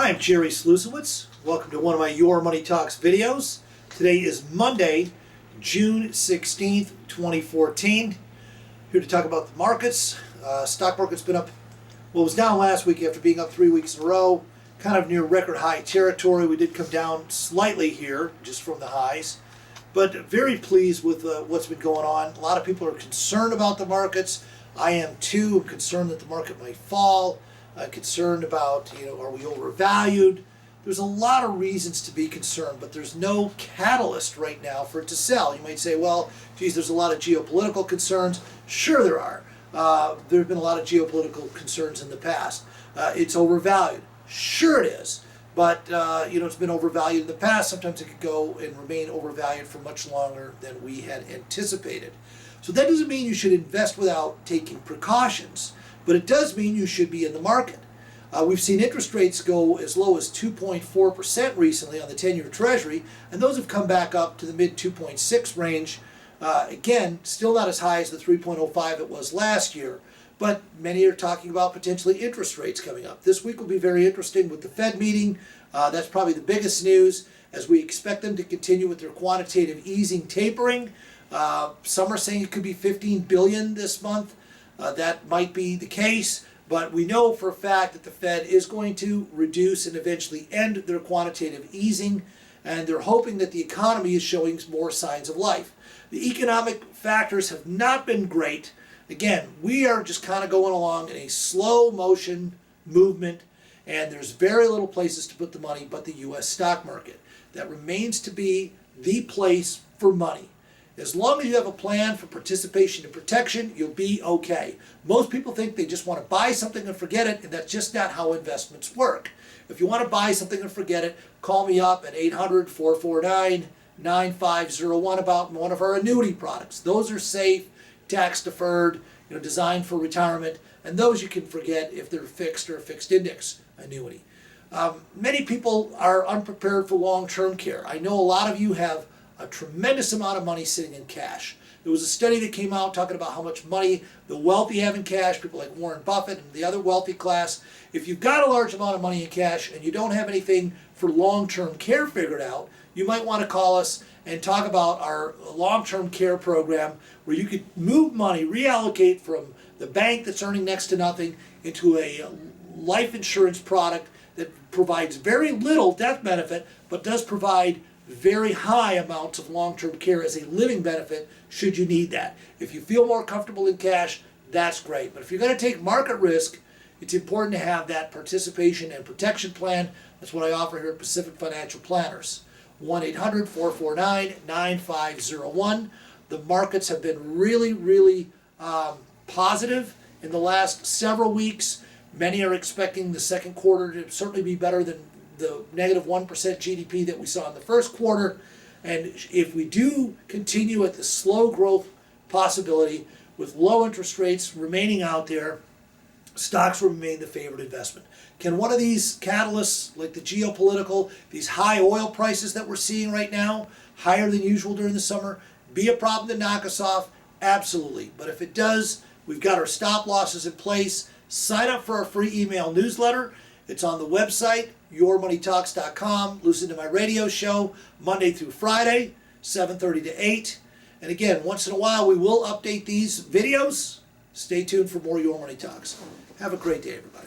I'm Jerry Slusowitz. Welcome to one of my Your Money Talks videos. Today is Monday, June 16th, 2014. Here to talk about the markets. Stock market's been up, well, it was down last week after being up 3 weeks in a row, kind of near record high territory. We did come down slightly here, just from the highs, but very pleased with what's been going on. A lot of people are concerned about the markets. I am too. I'm concerned that the market might fall. Concerned about, are we overvalued? There's a lot of reasons to be concerned, but there's no catalyst right now for it to sell. You might say, well, geez, there's a lot of geopolitical concerns. Sure there are. There have been a lot of geopolitical concerns in the past. It's overvalued. Sure it is. But, it's been overvalued in the past. Sometimes it could go and remain overvalued for much longer than we had anticipated. So that doesn't mean you should invest without taking precautions. But it does mean you should be in the market. We've seen interest rates go as low as 2.4% recently on the 10-year Treasury, and those have come back up to the mid-2.6 range. Again, still not as high as the 3.05 it was last year, but many are talking about potentially interest rates coming up. This week will be very interesting with the Fed meeting. That's probably the biggest news, as we expect them to continue with their quantitative easing tapering. Some are saying it could be $15 billion this month. That might be the case, but we know for a fact that the Fed is going to reduce and eventually end their quantitative easing, and they're hoping that the economy is showing more signs of life. The economic factors have not been great. Again, we are just kind of going along in a slow motion movement, and there's very little places to put the money but the U.S. stock market. That remains to be the place for money. As long as you have a plan for participation and protection, you'll be okay. Most people think they just want to buy something and forget it, and that's just not how investments work. If you want to buy something and forget it, call me up at 800-449-9501 about one of our annuity products. Those are safe, tax deferred, designed for retirement, and those you can forget if they're fixed or fixed index annuity. Many people are unprepared for long-term care. I know a lot of you have a tremendous amount of money sitting in cash. There was a study that came out talking about how much money the wealthy have in cash, people like Warren Buffett and the other wealthy class. If you've got a large amount of money in cash and you don't have anything for long-term care figured out, you might want to call us and talk about our long-term care program where you could move money, reallocate from the bank that's earning next to nothing into a life insurance product that provides very little death benefit but does provide very high amounts of long-term care as a living benefit should you need that. If you feel more comfortable in cash, that's great. But if you're going to take market risk, it's important to have that participation and protection plan. That's what I offer here at Pacific Financial Planners. 1-800-449-9501. The markets have been really positive in the last several weeks. Many are expecting the second quarter to certainly be better than the negative 1% GDP that we saw in the first quarter. And if we do continue at the slow growth possibility with low interest rates remaining out there, stocks will remain the favorite investment. Can one of these catalysts, like the geopolitical, these high oil prices that we're seeing right now, higher than usual during the summer, be a problem to knock us off? Absolutely. But if it does, we've got our stop losses in place. Sign up for our free email newsletter. It's on the website, yourmoneytalks.com. Listen to my radio show Monday through Friday, 7:30 to 8. And again, once in a while we will update these videos. Stay tuned for more Your Money Talks. Have a great day, everybody.